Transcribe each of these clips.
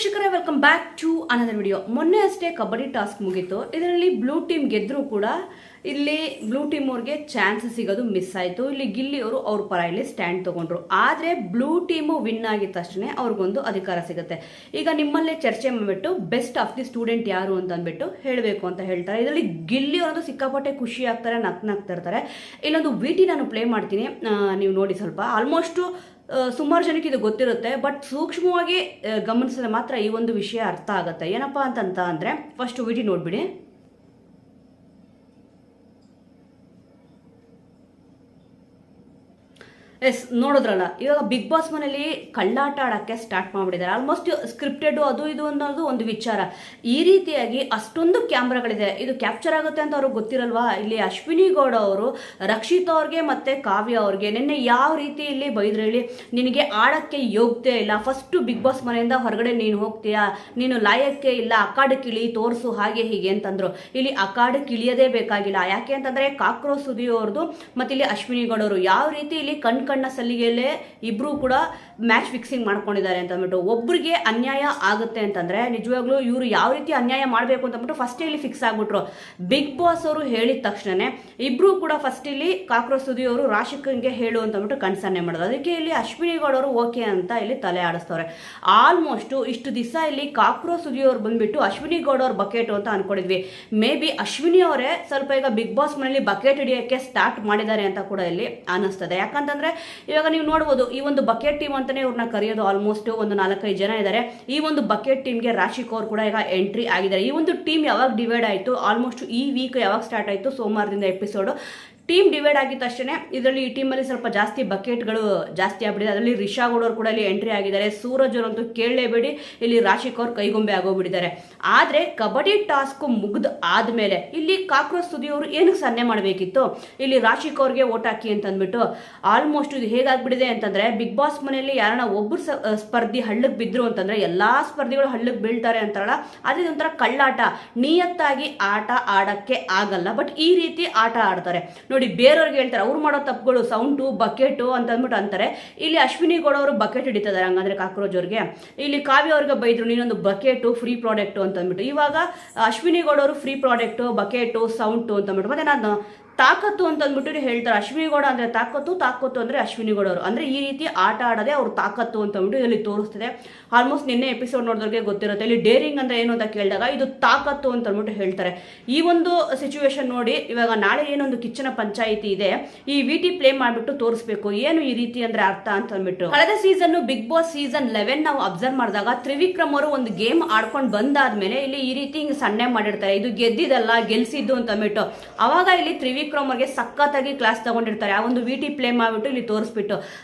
ವೀಕ್ಷಕರೇ, welcome back to another video. ಮೊನ್ನೆ ಅಷ್ಟೇ ಕಬಡ್ಡಿ ಟಾಸ್ಕ್ ಮುಗೀತು. ಇದರಲ್ಲಿ ಬ್ಲೂ ಟೀಮ್ ಗೆದ್ದರೂ ಕೂಡ ಇಲ್ಲಿ ಬ್ಲೂ ಟೀಮ್ ಅವ್ರಿಗೆ ಚಾನ್ಸ್ ಸಿಗೋದು ಮಿಸ್ ಆಯಿತು. ಇಲ್ಲಿ ಗಿಲ್ಲಿಯವರು ಅವ್ರ ಪರ ಇಲ್ಲಿ ಸ್ಟ್ಯಾಂಡ್ ತೊಗೊಂಡ್ರು. ಆದರೆ ಬ್ಲೂ ಟೀಮು ವಿನ್ ಆಗಿದ ತಕ್ಷಣ ಅವ್ರಿಗೊಂದು ಅಧಿಕಾರ ಸಿಗುತ್ತೆ. ಈಗ ನಿಮ್ಮಲ್ಲೇ ಚರ್ಚೆ ಮಾಡಿಬಿಟ್ಟು ಬೆಸ್ಟ್ ಆಫ್ ದಿ ಸ್ಟೂಡೆಂಟ್ ಯಾರು ಅಂತ ಅಂದ್ಬಿಟ್ಟು ಹೇಳಬೇಕು ಅಂತ ಹೇಳ್ತಾರೆ. ಇದರಲ್ಲಿ ಗಿಲ್ಲಿಯವರದು ಸಿಕ್ಕಾಪಟ್ಟೆ ಖುಷಿ ಆಗ್ತಾರೆ, ನಗ್ತಾ ಇರ್ತಾರೆ. ಇಲ್ಲೊಂದು ವಿಟಿ ನಾನು ಪ್ಲೇ ಮಾಡ್ತೀನಿ, ನೀವು ನೋಡಿ. ಸ್ವಲ್ಪ ಆಲ್ಮೋಸ್ಟು ಸುಮಾರು ಜನಕ್ಕೆ ಇದು ಗೊತ್ತಿರುತ್ತೆ, ಬಟ್ ಸೂಕ್ಷ್ಮವಾಗಿ ಗಮನಿಸಿದ್ರೆ ಮಾತ್ರ ಈ ಒಂದು ವಿಷಯ ಅರ್ಥ ಆಗುತ್ತೆ. ಏನಪ್ಪ ಅಂತಂತ ಅಂದರೆ ಫಸ್ಟ್ ವಿಟಿ ನೋಡ್ಬಿಡಿ. ಎಸ್, ನೋಡಿದ್ರಲ್ಲ, ಇವಾಗ ಬಿಗ್ ಬಾಸ್ ಮನೇಲಿ ಕಳ್ಳಾಟ ಆಡೋಕ್ಕೆ ಸ್ಟಾರ್ಟ್ ಮಾಡಿಬಿಟ್ಟಿದ್ದಾರೆ. ಆಲ್ಮೋಸ್ಟ್ ಸ್ಕ್ರಿಪ್ಟೆಡು ಅದು ಇದು ಅನ್ನೋದು ಒಂದು ವಿಚಾರ. ಈ ರೀತಿಯಾಗಿ ಅಷ್ಟೊಂದು ಕ್ಯಾಮ್ರಾಗಳಿದೆ, ಇದು ಕ್ಯಾಪ್ಚರ್ ಆಗುತ್ತೆ ಅಂತ ಅವ್ರಿಗೆ ಗೊತ್ತಿರಲ್ವಾ? ಇಲ್ಲಿ ಅಶ್ವಿನಿ ಗೌಡ ಅವರು ರಕ್ಷಿತ್ ಅವ್ರಿಗೆ ಮತ್ತು ಕಾವ್ಯ ಅವ್ರಿಗೆ ನಿನ್ನೆ ಯಾವ ರೀತಿ ಇಲ್ಲಿ ಬೈದ್ರು ಹೇಳಿ. ನಿನಗೆ ಆಡೋಕ್ಕೆ ಯೋಗ್ಯತೆ ಇಲ್ಲ, ಫಸ್ಟು ಬಿಗ್ ಬಾಸ್ ಮನೆಯಿಂದ ಹೊರಗಡೆ ನೀನು ಹೋಗ್ತೀಯಾ, ನೀನು ಲಾಯಕ್ಕೆ ಇಲ್ಲ, ಅಖಾಡಕ್ಕೆ ಇಳಿ ತೋರಿಸು, ಹಾಗೆ ಹೀಗೆ ಅಂತಂದರು. ಇಲ್ಲಿ ಅಖಾಡಕ್ಕೆ ಇಳಿಯೋದೇ ಬೇಕಾಗಿಲ್ಲ. ಯಾಕೆ ಅಂತಂದರೆ ಕಾಕ್ರೋಚ್ ಸುದೀಪ್ ಅವ್ರದ್ದು ಮತ್ತು ಇಲ್ಲಿ ಅಶ್ವಿನಿ ಗೌಡ ಅವರು ಯಾವ ರೀತಿ ಇಲ್ಲಿ ಕಣ್ಣ ಸಲ್ಲಿಗೆಯಲ್ಲೇ ಇಬ್ರು ಕೂಡ ಮ್ಯಾಚ್ ಫಿಕ್ಸಿಂಗ್ ಮಾಡ್ಕೊಂಡಿದ್ದಾರೆ ಅಂತ ಅಂದ್ಬಿಟ್ಟು. ಒಬ್ರಿಗೆ ಅನ್ಯಾಯ ಆಗುತ್ತೆ ಅಂತಂದ್ರೆ ನಿಜವಾಗ್ಲೂ ಇವರು ಯಾವ ರೀತಿ ಅನ್ಯಾಯ ಮಾಡಬೇಕು ಅಂತ ಅಂದ್ಬಿಟ್ಟು ಫಸ್ಟ್ ಇಲ್ಲಿ ಫಿಕ್ಸ್ ಆಗ್ಬಿಟ್ರು. ಬಿಗ್ ಬಾಸ್ ಅವರು ಹೇಳಿದ ತಕ್ಷಣನೇ ಇಬ್ರು ಕೂಡ ಫಸ್ಟ್ ಇಲ್ಲಿ ಕಾಕ್ರೋಚ್ ಸುದೀಪ್ ಅವರು ರಾಶಿಕಂಗೆ ಹೇಳು ಅಂತ ಅಂದ್ಬಿಟ್ಟು ಕನ್ಸನ್ನೆ ಮಾಡೋದು. ಅದಕ್ಕೆ ಇಲ್ಲಿ ಅಶ್ವಿನಿ ಗೌಡ ಅವರು ಓಕೆ ಅಂತ ಇಲ್ಲಿ ತಲೆ ಆಡಿಸ್ತವ್ರೆ. ಆಲ್ಮೋಸ್ಟ್ ಇಷ್ಟು ದಿವಸ ಇಲ್ಲಿ ಕಾಕ್ರೋಚ್ ಸುದೀಪ್ ಅವರು ಬಂದ್ಬಿಟ್ಟು ಅಶ್ವಿನಿ ಗೌಡ ಅವ್ರ ಬಕೆಟ್ ಅಂತ ಅನ್ಕೊಂಡಿದ್ವಿ. ಮೇ ಬಿ ಅಶ್ವಿನಿ ಅವರೇ ಸ್ವಲ್ಪ ಈಗ ಬಿಗ್ ಬಾಸ್ ಮನೆಯಲ್ಲಿ ಬಕೆಟ್ ಹಿಡಿಯೋಕ್ಕೆ ಸ್ಟಾರ್ಟ್ ಮಾಡಿದ್ದಾರೆ ಅಂತ ಕೂಡ ಇಲ್ಲಿ ಅನಿಸ್ತದೆ. ಯಾಕಂತಂದ್ರೆ ಇವಾಗ ನೀವು ನೋಡ್ಬೋದು, ಈ ಒಂದು ಬಕೆಟ್ ಟೀಮ್ ಅಂತಾನೆ ಇವ್ರನ್ನ ಕರೆಯೋದು. ಆಲ್ಮೋಸ್ಟ್ ಒಂದು 4-5 ಜನ ಇದ್ದಾರೆ. ಈ ಒಂದು ಬಕೆಟ್ ಟೀಮ್ಗೆ ರಾಶಿಕ್ ಅವ್ರು ಕೂಡ ಈಗ ಎಂಟ್ರಿ ಆಗಿದ್ದಾರೆ. ಈ ಒಂದು ಟೀಮ್ ಯಾವಾಗ ಡಿವೈಡ್ ಆಯಿತು, ಆಲ್ಮೋಸ್ಟ್ ಈ ವೀಕ್ ಯಾವಾಗ ಸ್ಟಾರ್ಟ್ ಆಯಿತು, ಸೋಮವಾರದಿಂದ ಎಪಿಸೋಡು. ಟೀಮ್ ಡಿವೈಡ್ ಆಗಿದ ತಕ್ಷಣ ಇದರಲ್ಲಿ ಈ ಟೀಮಲ್ಲಿ ಸ್ವಲ್ಪ ಜಾಸ್ತಿ ಬಕೆಟ್ಗಳು ಜಾಸ್ತಿ ಆಗ್ಬಿಟ್ಟಿದೆ. ಅದರಲ್ಲಿ ರಿಷಾ ಗೌಡ ಅವರು ಕೂಡ ಇಲ್ಲಿ ಎಂಟ್ರಿ ಆಗಿದ್ದಾರೆ. ಸೂರಜ್ ಅವರಂತೂ ಕೇಳಲೇಬೇಡಿ, ಇಲ್ಲಿ ರಾಶಿಕ್ ಅವ್ರು ಕೈಗೊಂಬೆ ಆಗೋಗ್ಬಿಟ್ಟಿದ್ದಾರೆ. ಆದರೆ ಕಬಡ್ಡಿ ಟಾಸ್ಕ್ ಮುಗ್ದು ಆದಮೇಲೆ ಇಲ್ಲಿ ಕಾಕ್ರೋಚ್ ಸುದೀಪ್ ಅವರು ಏನಕ್ಕೆ ಸನ್ನೆ ಮಾಡಬೇಕಿತ್ತು, ಇಲ್ಲಿ ರಾಶಿಕ್ ಅವ್ರಿಗೆ ಓಟ್ ಹಾಕಿ ಅಂತಂದ್ಬಿಟ್ಟು. ಆಲ್ಮೋಸ್ಟ್ ಇದು ಹೇಗಾಗ್ಬಿಟ್ಟಿದೆ ಅಂತಂದರೆ, ಬಿಗ್ ಬಾಸ್ ಮನೆಯಲ್ಲಿ ಯಾರನ್ನ ಒಬ್ಬರು ಸ್ಪರ್ಧಿ ಹಳ್ಳಕ್ಕೆ ಬಿದ್ದರು ಅಂತಂದರೆ ಎಲ್ಲ ಸ್ಪರ್ಧಿಗಳು ಹಳ್ಳಕ್ಕೆ ಬೀಳ್ತಾರೆ ಅಂತಾರಲ್ಲ, ಅದೇ ಒಂಥರ ಕಳ್ಳಾಟ. ನಿಯತ್ತಾಗಿ ಆಟ ಆಡೋಕ್ಕೆ ಆಗಲ್ಲ, ಬಟ್ ಈ ರೀತಿ ಆಟ ಆಡ್ತಾರೆ ನೋಡಿ. ಬೇರೆಯವ್ರಿಗೆ ಹೇಳ್ತಾರೆ ಅವ್ರು ಮಾಡೋ ತಪ್ಪುಗಳು, ಸೌಂಟು ಬಕೆಟು ಅಂತ ಅಂದ್ಬಿಟ್ಟು ಅಂತಾರೆ. ಇಲ್ಲಿ ಅಶ್ವಿನಿ ಗೌಡ ಅವರು ಬಕೆಟ್ ಹಿಡಿತಿದ್ದಾರೆ. ಹಂಗಂದ್ರೆ ಕಾಕ್ರೋಚ್ ಅವ್ರಿಗೆ ಇಲ್ಲಿ ಕಾವ್ಯ ಅವ್ರಿಗೆ ಬೈದ್ರು, ನೀನೊಂದು ಬಕೆಟು ಫ್ರೀ ಪ್ರಾಡಕ್ಟು ಅಂತ ಅಂದ್ಬಿಟ್ಟು. ಇವಾಗ ಅಶ್ವಿನಿ ಗೌಡ ಅವರು ಫ್ರೀ ಪ್ರಾಡಕ್ಟು, ಬಕೆಟು, ಸೌಂಟು ಅಂತ ಅಂದ್ಬಿಟ್ಟು. ಮತ್ತೆ ನಾನು ತಾಕತ್ತು ಅಂತ ಅಂದ್ಬಿಟ್ಟು ಹೇಳ್ತಾರೆ. ಅಶ್ವಿನಿ ಗೌಡ ಅಂದರೆ ತಾಕತ್ತು ಅಂದರೆ ಅಶ್ವಿನಿ ಗೌಡ ಅವರು ಅಂದರೆ ಈ ರೀತಿ ಆಟ ಆಡೋದೇ ಅವ್ರು ತಾಕತ್ತು ಅಂತ ಅಂದ್ಬಿಟ್ಟು ಇಲ್ಲಿ ತೋರಿಸ್ತಿದೆ. ಆಲ್ಮೋಸ್ಟ್ ನಿನ್ನೆ ಎಪಿಸೋಡ್ ನೋಡಿದವ್ರಿಗೆ ಗೊತ್ತಿರುತ್ತೆ. ಇಲ್ಲಿ ಡೇರಿಂಗ್ ಅಂದರೆ ಏನು ಅಂತ ಕೇಳಿದಾಗ ಇದು ತಾಕತ್ತು ಅಂತ ಅಂದ್ಬಿಟ್ಟು ಹೇಳ್ತಾರೆ. ಈ ಒಂದು ಸಿಚುವೇಶನ್ ನೋಡಿ, ಇವಾಗ ನಾಳೆ ಏನೊಂದು ಕಿಚ್ಚನ ಪಂಚಾಯಿತಿ ಇದೆ, ಈ ವಿಟಿ ಪ್ಲೇ ಮಾಡಿಬಿಟ್ಟು ತೋರಿಸ್ಬೇಕು ಏನು ಈ ರೀತಿ ಅಂದರೆ ಅರ್ಥ ಅಂತ ಅಂದ್ಬಿಟ್ಟು. ಕಳೆದ ಸೀಸನ್ ಬಿಗ್ ಬಾಸ್ ಸೀಸನ್ 11 ನಾವು ಅಬ್ಸರ್ವ್ ಮಾಡಿದಾಗ ತ್ರಿವಿಕ್ರಮ್ ಅವರು ಒಂದು ಗೇಮ್ ಆಡ್ಕೊಂಡು ಬಂದಾದ್ಮೇಲೆ ಇಲ್ಲಿ ಈ ರೀತಿ ಹಿಂಗೆ ಸನ್ನೆ ಮಾಡಿರ್ತಾರೆ, ಇದು ಗೆದ್ದಿದ್ದಲ್ಲ ಗೆಲ್ಸಿದ್ದು ಅಂತ ಅಂದ್ಬಿಟ್ಟು. ಅವಾಗ ಇಲ್ಲಿ ತ್ರಿವಿಕ್ರಮ್ ಅವ್ರಿಗೆ ಸಖತ್ತಾಗಿ ಕ್ಲಾಸ್ ತಗೊಂಡಿರ್ತಾರೆ. ಆ ಒಂದು ವಿಟಿ ಪ್ಲೇ ಮಾಡಿಬಿಟ್ಟು ಇಲ್ಲಿ ತೋರಿಸ್ಬಿಟ್ಟು.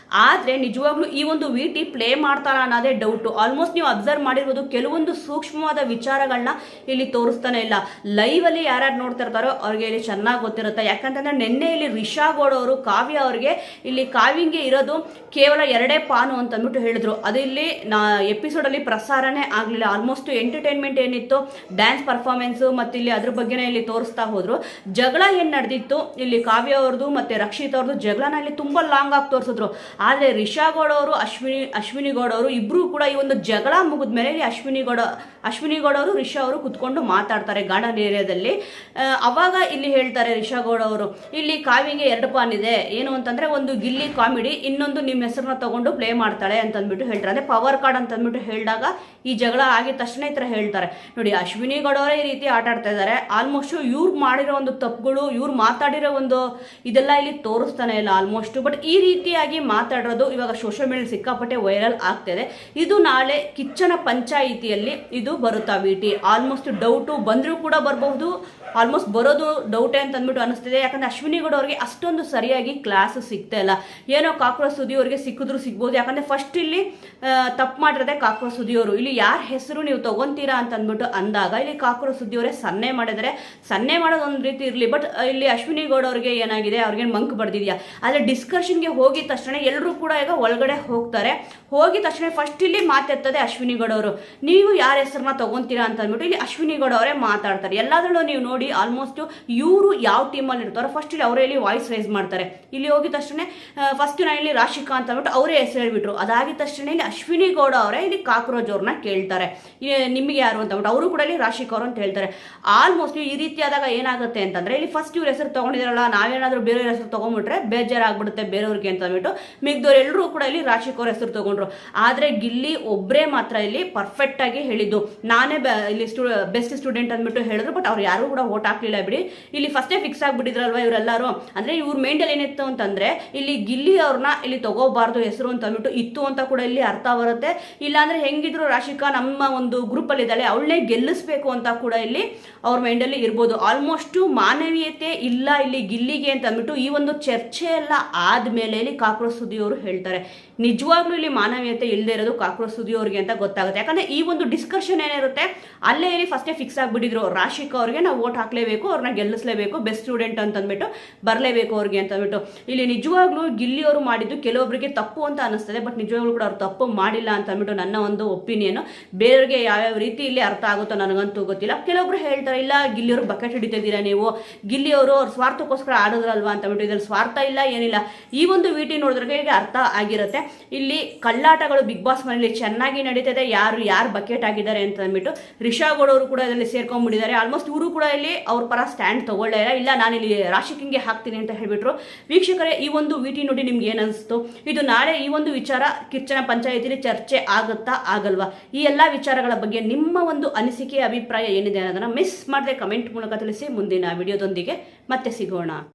ಆದರೆ ನಿಜವಾಗ್ಲೂ ಈ ಒಂದು ವಿಟಿ ಪ್ಲೇ ಮಾಡ್ತಾರ ಅನ್ನೋದೇ ಡೌಟು. ಆಲ್ಮೋಸ್ಟ್ ನೀವು ಅಬ್ಸರ್ವ್ ಮಾಡಿರ್ಬೋದು, ಕೆಲವೊಂದು ಸೂಕ್ಷ್ಮವಾದ ವಿಚಾರಗಳನ್ನ ಇಲ್ಲಿ ತೋರಿಸ್ತಾನೆ ಇಲ್ಲ. ಲೈವ್ ಅಲ್ಲಿ ಯಾರ್ಯಾರು ನೋಡ್ತಾ ಇರ್ತಾರೋ ಅವ್ರಿಗೆ ಇಲ್ಲಿ ಚೆನ್ನಾಗಿ ಗೊತ್ತಿರುತ್ತೆ. ಯಾಕಂತಂದ್ರೆ ನಿನ್ನೆ ಇಲ್ಲಿ ರಿಷಾ ಗೌಡ ಅವರು ಕಾವ್ಯ ಅವ್ರಿಗೆ ಇಲ್ಲಿ ಕಾವ್ಯಂಗೆ ಇರೋದು ಕೇವಲ 2 ಪಾನು ಅಂತ ಅಂದ್ಬಿಟ್ಟು ಹೇಳಿದ್ರು. ಅದು ಇಲ್ಲಿ ಎಪಿಸೋಡಲ್ಲಿ ಪ್ರಸಾರನೇ ಆಗಲಿಲ್ಲ. ಆಲ್ಮೋಸ್ಟ್ ಎಂಟರ್ಟೈನ್ಮೆಂಟ್ ಏನಿತ್ತು, ಡ್ಯಾನ್ಸ್ ಪರ್ಫಾರ್ಮೆನ್ಸು ಮತ್ತು ಇಲ್ಲಿ ಅದ್ರ ಬಗ್ಗೆನೇ ಇಲ್ಲಿ ತೋರಿಸ್ತಾ ಹೋದ್ರು. ಜಗಳ ಏನು ನಡೆದಿತ್ತು ಇಲ್ಲಿ ಕಾವ್ಯ ಅವ್ರದ್ದು ಮತ್ತೆ ರಕ್ಷಿತ್ ಅವ್ರದ್ದು ಜಗಳನ ಇಲ್ಲಿ ತುಂಬಾ ಲಾಂಗ್ ಆಗಿ ತೋರಿಸಿದ್ರು. ಆದರೆ ರಿಷಾ ಗೌಡ ಅವರು ಅಶ್ವಿನಿ ಗೌಡ ಅವರು ಇಬ್ರು ಕೂಡ ಈ ಒಂದು ಜಗಳ ಮುಗಿದ್ಮೇಲೆ ಇಲ್ಲಿ ಅಶ್ವಿನಿ ಗೌಡ ಅವರು ರಿಷಾ ಅವರು ಕುತ್ಕೊಂಡು ಮಾತಾಡ್ತಾರೆ ಗಾರ್ಡನ್ ಏರಿಯಾದಲ್ಲಿ. ಅವಾಗ ಇಲ್ಲಿ ಹೇಳ್ತಾರೆ ರಿಷಾ ಗೌಡ ಅವರು, ಇಲ್ಲಿ ಕಾವ್ಯಂಗೆ 2 ಪಾನ್ ಇದೆ, ಏನು ಅಂತಂದ್ರೆ ಒಂದು ಗಿಲ್ಲಿ ಕಾಮಿಡಿ, ಇನ್ನೊಂದು ನಿಮ್ಮ ಹೆಸರನ್ನ ತಗೊಂಡು ಪ್ಲೇ ಮಾಡ್ತಾಳೆ ಅಂತಂದ್ಬಿಟ್ಟು ಹೇಳ್ತಾರೆ. ಅದೇ ಪವರ್ ಕಾರ್ಡ್ ಅಂತಂದ್ಬಿಟ್ಟು ಹೇಳಿದಾಗ ಈ ಜಗಳ ಆಗಿದ ತಕ್ಷಣ ಈ ಥರ ಹೇಳ್ತಾರೆ. ನೋಡಿ, ಅಶ್ವಿನಿ ಗೌಡ ಅವರೇ ಈ ರೀತಿ ಆಟ ಆಡ್ತಾ ಇದ್ದಾರೆ. ಆಲ್ಮೋಸ್ಟ್ ಇವ್ರು ಮಾಡಿರೋ ಒಂದು ತಪ್ಪುಗಳು, ಇವ್ರು ಮಾತಾಡಿರೋ ಒಂದು ಇದೆಲ್ಲ ಇಲ್ಲಿ ತೋರಿಸ್ತಾನೆ ಇಲ್ಲ ಆಲ್ಮೋಸ್ಟ್. ಬಟ್ ಈ ರೀತಿಯಾಗಿ ಮಾತಾಡೋದು ಇವಾಗ ಸೋಷಿಯಲ್ ಮೀಡಿಯಾ ಸಿಕ್ಕಾಪಟ್ಟೆ ವೈರಲ್ ಆಗ್ತಿದೆ. ಇದು ನಾಳೆ ಕಿಚ್ಚನ ಪಂಚಾಯಿತಿಯಲ್ಲಿ ಇದು ಬರುತ್ತಾ ವಿಟಿ. ಆಲ್ಮೋಸ್ಟ್ ಡೌಟು ಬಂದರೂ ಕೂಡ ಬರಬಹುದು, ಆಲ್ಮೋಸ್ಟ್ ಬರೋದು ಡೌಟೇ ಅಂತ ಅಂದ್ಬಿಟ್ಟು ಅನಿಸ್ತಿದೆ. ಯಾಕಂದ್ರೆ ಅಶ್ವಿನಿ ಗೌಡ ಅವ್ರಿಗೆ ಅಷ್ಟೊಂದು ಸರಿಯಾಗಿ ಕ್ಲಾಸ್ ಸಿಗ್ತಾ ಇಲ್ಲ. ಏನೋ ಕಾಕ್ರೋಚ್ ಸುದೀಪ್ ಅವರಿಗೆ ಸಿಕ್ಕಿದ್ರು ಸಿಗ್ಬೋದು. ಯಾಕಂದ್ರೆ ಫಸ್ಟ್ ಇಲ್ಲಿ ತಪ್ಪು ಮಾಡಿರೋದೆ ಕಾಕ್ರೋಚ್ ಸುದೀಪ್ ಅವರು. ಇಲ್ಲಿ ಯಾರ ಹೆಸರು ನೀವು ತಗೊಂತೀರಾ ಅಂತ ಅಂದ್ಬಿಟ್ಟು ಅಂದಾಗ ಇಲ್ಲಿ ಕಾಕ್ರೋಚ್ ಸುದೀಪ್ ಅವರೇ ಸನ್ನೆ ಮಾಡಿದರೆ, ಸನ್ನೆ ಮಾಡೋದು ಒಂದು ರೀತಿ ಇರಲಿ, ಬಟ್ ಇಲ್ಲಿ ಅಶ್ವಿನಿ ಅಶ್ವಿನಿ ಗೌಡ ಅವ್ರಿಗೆ ಏನಾಗಿದೆ, ಅವ್ರಿಗೇನು ಮಂಕ್ ಬಡ್ದಿದ್ಯಾ? ಆದರೆ ಡಿಸ್ಕಷನ್ಗೆ ಹೋಗಿದ ತಕ್ಷಣ ಎಲ್ಲರೂ ಕೂಡ ಈಗ ಒಳಗಡೆ ಹೋಗ್ತಾರೆ. ಹೋಗಿದ ತಕ್ಷಣ ಫಸ್ಟ್ ಇಲ್ಲಿ ಮಾತೆತ್ತದೆ ಅಶ್ವಿನಿ ಗೌಡ ಅವರು. ನೀವು ಯಾರ ಹೆಸರನ್ನ ತಗೊಂತೀರಾ ಅಂತ ಅಂದ್ಬಿಟ್ಟು ಇಲ್ಲಿ ಅಶ್ವಿನಿ ಗೌಡ ಅವರೇ ಮಾತಾಡ್ತಾರೆ. ಎಲ್ಲದರಲ್ಲೂ ನೀವು ನೋಡಿ ಆಲ್ಮೋಸ್ಟ್ ಇವರು ಯಾವ ಟೀಮಲ್ಲಿ ಇರ್ತಾರೋ ಫಸ್ಟ್ ಇಲ್ಲಿ ಅವರೇ ಇಲ್ಲಿ ವಾಯ್ಸ್ ರೈಸ್ ಮಾಡ್ತಾರೆ. ಇಲ್ಲಿ ಹೋಗಿದ ತಕ್ಷಣ ಫಸ್ಟ್ ನಾನು ಇಲ್ಲಿ ರಾಶಿಕಾ ಅಂತ ಅಂದ್ಬಿಟ್ಟು ಅವರೇ ಹೆಸರು ಹೇಳ್ಬಿಟ್ರು. ಅದಾಗಿದ ತಕ್ಷಣ ಇಲ್ಲಿ ಅಶ್ವಿನಿ ಗೌಡ ಅವರೇ ಇಲ್ಲಿ ಕಾಕ್ರೋಜ್ ಅವ್ರನ್ನ ಕೇಳ್ತಾರೆ, ನಿಮಗೆ ಯಾರು ಅಂತ ಅಂದ್ಬಿಟ್ಟು. ಅವರು ಕೂಡ ಇಲ್ಲಿ ರಾಶಿಕಾ ಅವರು ಅಂತ ಹೇಳ್ತಾರೆ. ಆಲ್ಮೋಸ್ಟ್ ಈ ರೀತಿ ಆದಾಗ ಏನಾಗುತ್ತೆ ಅಂತಂದ್ರೆ ಇಲ್ಲಿ ಫಸ್ಟ್ ಇವ್ರ ಹೆಸರು ತಗೊಂಡಿದಾರಲ್ಲ, ನಾವೇನಾದ್ರೂ ಬೇರೆಯವ್ರ ಹೆಸರು ತಗೊಂಡ್ಬಿಟ್ರೆ ಬೇಜಾರಾಗ್ಬಿಡುತ್ತೆ ಬೇರೆಯವ್ರಿಗೆ ಅಂತ ಅಂದ್ಬಿಟ್ಟು ಮಿಗ್ದವ್ರು ಎಲ್ಲರೂ ಕೂಡ ಇಲ್ಲಿ ರಾಶಿಕಾ ಅವ್ರ ಹೆಸರು ತಗೊಂಡ್ರು. ಆದ್ರೆ ಗಿಲ್ಲಿ ಒಬ್ಬರೇ ಮಾತ್ರ ಇಲ್ಲಿ ಪರ್ಫೆಕ್ಟ್ ಆಗಿ ಹೇಳಿದ್ದು, ನಾನೇ ಇಲ್ಲಿ ಬೆಸ್ಟ್ ಸ್ಟೂಡೆಂಟ್ ಅಂದ್ಬಿಟ್ಟು ಹೇಳಿದ್ರು. ಬಟ್ ಅವ್ರು ಯಾರು ಕೂಡ ಓಟ್ ಹಾಕ್ಲಿಲ್ಲ ಬಿಡಿ. ಇಲ್ಲಿ ಫಸ್ಟೇ ಫಿಕ್ಸ್ ಆಗ್ಬಿಟ್ಟಿದ್ರಲ್ವಾ ಇವರೆಲ್ಲರೂ. ಅಂದ್ರೆ ಇವ್ರ ಮೈಂಡಲ್ಲಿ ಏನಿತ್ತು ಅಂತಂದ್ರೆ ಇಲ್ಲಿ ಗಿಲ್ಲಿ ಅವ್ರನ್ನ ಇಲ್ಲಿ ತಗೋಬಾರ್ದು ಹೆಸರು ಅಂತ ಅಂದ್ಬಿಟ್ಟು ಇತ್ತು ಅಂತ ಕೂಡ ಇಲ್ಲಿ ಅರ್ಥ ಬರುತ್ತೆ. ಇಲ್ಲಾಂದ್ರೆ ಹೆಂಗಿದ್ರು ರಾಶಿಕಾ ನಮ್ಮ ಒಂದು ಗ್ರೂಪ್ ಅಲ್ಲಿ ಇದ್ದಾಳೆ, ಅವಳನ್ನೇ ಗೆಲ್ಲಿಸ್ಬೇಕು ಅಂತ ಕೂಡ ಇಲ್ಲಿ ಅವ್ರ ಮೈಂಡಲ್ಲಿ ಇರ್ಬೋದು. ಆಲ್ಮೋಸ್ಟ್ ಮಾನವೀಯತೆ ಇಲ್ಲ ಇಲ್ಲಿ ಗಿಲ್ಲಿಗೆ ಅಂತ ಅಂದ್ಬಿಟ್ಟು ಈ ಒಂದು ಚರ್ಚೆ ಎಲ್ಲ ಆದ್ಮೇಲೆ ಇಲ್ಲಿ ಕಾಕ್ರೋಚ್ ಸುದ್ದಿ ಅವರು ಹೇಳ್ತಾರೆ. ನಿಜವಾಗ್ಲೂ ಇಲ್ಲಿ ಮಾನವೀಯತೆ ಇಲ್ಲದೆ ಇರೋದು ಕಾಕ್ರೋಚ್ ಸುದ್ದಿ ಅವ್ರಿಗೆ ಅಂತ ಗೊತ್ತಾಗುತ್ತೆ. ಯಾಕಂದ್ರೆ ಈ ಒಂದು ಡಿಸ್ಕಷನ್ ಏನಿರುತ್ತೆ ಅಲ್ಲೇ ಇಲ್ಲಿ ಫಸ್ಟೇ ಫಿಕ್ಸ್ ಆಗ್ಬಿಟ್ಟಿದ್ರು, ರಾಶಿಕಾ ಅವ್ರಿಗೆ ನಾವು ವೋಟ್ ಹಾಕ್ಲೇಬೇಕು, ಅವ್ರನ್ನ ಗೆಲ್ಲಿಸಲೇಬೇಕು, ಬೆಸ್ಟ್ ಸ್ಟೂಡೆಂಟ್ ಅಂತ ಅಂದ್ಬಿಟ್ಟು ಬರಲೇಬೇಕು ಅವ್ರಿಗೆ ಅಂತ ಅಂದ್ಬಿಟ್ಟು. ಇಲ್ಲಿ ನಿಜವಾಗ್ಲೂ ಗಿಲ್ಲಿ ಅವರು ಮಾಡಿದ್ದು ಕೆಲವೊಬ್ಬರಿಗೆ ತಪ್ಪು ಅಂತ ಅನಿಸ್ತದೆ, ಬಟ್ ನಿಜವಾಗ್ಲೂ ಕೂಡ ಅವ್ರು ತಪ್ಪು ಮಾಡಿಲ್ಲ ಅಂತ ಅಂದ್ಬಿಟ್ಟು ನನ್ನ ಒಂದು ಒಪಿನಿಯನ್. ಬೇರೆಯವ್ರಿಗೆ ಯಾವ್ಯಾವ ರೀತಿ ಇಲ್ಲಿ ಅರ್ಥ ಆಗುತ್ತೋ ನನಗಂತೂ ಗೊತ್ತಿಲ್ಲ. ಕೆಲವೊಬ್ರು ಹೇಳ್ತಾರೆ ಇಲ್ಲ ಗಿಲ್ಲಿಯವರು ಬಕೆಟ್ ಹಿಡಿತಿದ್ದೀರಾ ನೀವು, ಗಿಲ್ಲಿಯವರು ಅವ್ರ ಸ್ವಾರ್ಥಕ್ಕೋಸ್ಕರ ಆಡೋದ್ರಲ್ವಾ ಅಂತ ಅಂದ್ಬಿಟ್ಟು. ಇದ್ರಲ್ಲಿ ಸ್ವಾರ್ಥ ಇಲ್ಲ ಏನಿಲ್ಲ. ಈ ಒಂದು ವಿಟಿ ನೋಡಿದ್ರೆ ಅರ್ಥ ಆಗಿರುತ್ತೆ. ಇಲ್ಲಿ ಕಳ್ಳಾಟಗಳು ಬಿಗ್ ಬಾಸ್ ಮನೆಯಲ್ಲಿ ಚೆನ್ನಾಗಿ ನಡೀತದೆ. ಯಾರು ಬಕೆಟ್ ಆಗಿದ್ದಾರೆ ಅಂತ ಅಂದ್ಬಿಟ್ಟು ರಿಷಾ ಗೌಡ ಅವರು ಕೂಡ ಇದರಲ್ಲಿ ಸೇರ್ಕೊಂಡ್ಬಿಟ್ಟಿದ್ದಾರೆ. ಆಲ್ಮೋಸ್ಟ್ ಇವರು ಕೂಡ ಇಲ್ಲಿ ಅವ್ರ ಪರ ಸ್ಟ್ಯಾಂಡ್ ತಗೊಳ್ಳೇ ಇಲ್ಲ, ನಾನು ಇಲ್ಲಿ ರಾಶಿಕಿಂಗೆ ಹಾಕ್ತೀನಿ ಅಂತ ಹೇಳ್ಬಿಟ್ರು. ವೀಕ್ಷಕರೇ, ಈ ಒಂದು ವಿಟಿ ನೋಡಿ ನಿಮ್ಗೆ ಏನಿಸ್ತು? ಇದು ನಾಳೆ ಈ ಒಂದು ವಿಚಾರ ಕಿಚ್ಚನ ಪಂಚಾಯಿತಿಲಿ ಚರ್ಚೆ ಆಗುತ್ತಾ ಆಗಲ್ವಾ? ಈ ಎಲ್ಲ ವಿಚಾರಗಳ ಬಗ್ಗೆ ನಿಮ್ಮ ಒಂದು ಅನಿಸಿಕೆ ಅಭಿಪ್ರಾಯ ಏನಿದೆ ಅನ್ನೋದನ್ನ ಮಿಸ್ ಮಾಡದೆ ಕಮೆಂಟ್ ಮೂಲಕ ತಿಳಿಸಿ. ಮುಂದಿನ ವಿಡಿಯೋದೊಂದಿಗೆ ಮತ್ತೆ ಸಿಗೋಣ.